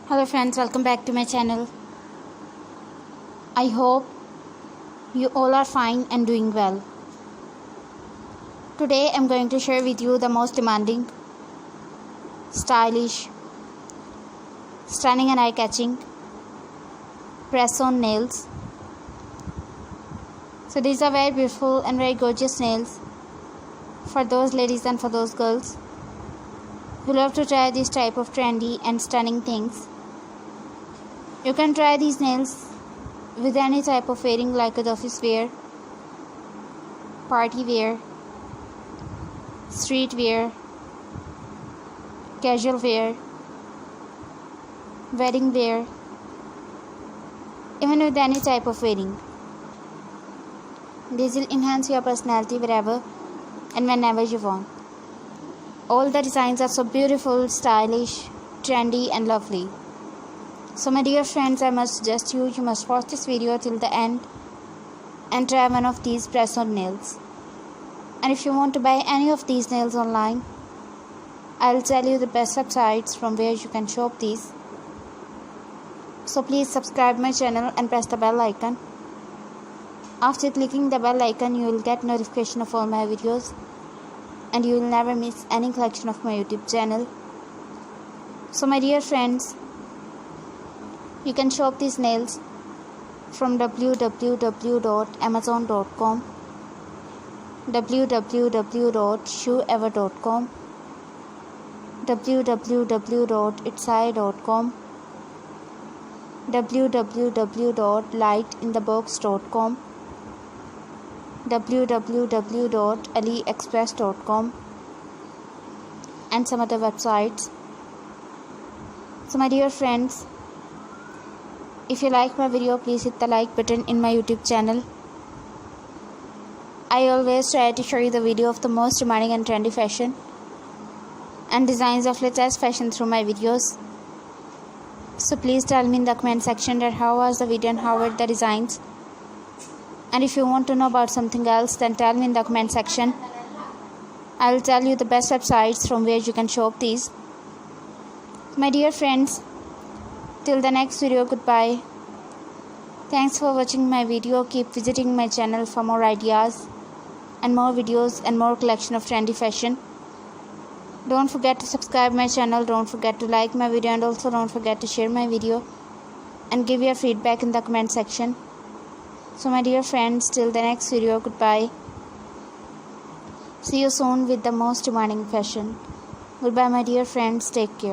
Hello friends, welcome back to my channel. I hope you all are fine and doing well. Today I'm going to share with you the most demanding, stylish, stunning and eye-catching press-on nails. So these are very beautiful and very gorgeous nails for those ladies and for those girls who love to try this type of trendy and stunning things. You can try these nails with any type of wearing, like the office wear, party wear, street wear, casual wear, wedding wear, even with any type of wearing. These will enhance your personality wherever and whenever you want. All the designs are so beautiful, stylish, trendy and lovely. So my dear friends, I must suggest you must watch this video till the end and try one of these press-on nails. And if you want to buy any of these nails online, I'll tell you the best websites from where you can shop these. So please subscribe my channel and press the bell icon. After clicking the bell icon, you will get notification of all my videos and you will never miss any collection of my YouTube channel. So my dear friends, you can shop these nails from www.amazon.com, www.shoeever.com, www.itsai.com, www.lightinthebox.com, www.aliexpress.com, and some other websites. So my dear friends, if you like my video, please hit the like button in my YouTube channel. I always try to show you the video of the most demanding and trendy fashion and designs of latest fashion through my videos. So please tell me in the comment section that how was the video and how were the designs. And if you want to know about something else, then tell me in the comment section. I will tell you the best websites from where you can shop these. My dear friends, till the next video, goodbye. Thanks for watching my video. Keep visiting my channel for more ideas and more videos and more collection of trendy fashion. Don't forget to subscribe my channel. Don't forget to like my video, and also don't forget to share my video and give your feedback in the comment section. So my dear friends, till the next video, goodbye. See you soon with the most demanding fashion. Goodbye my dear friends, take care.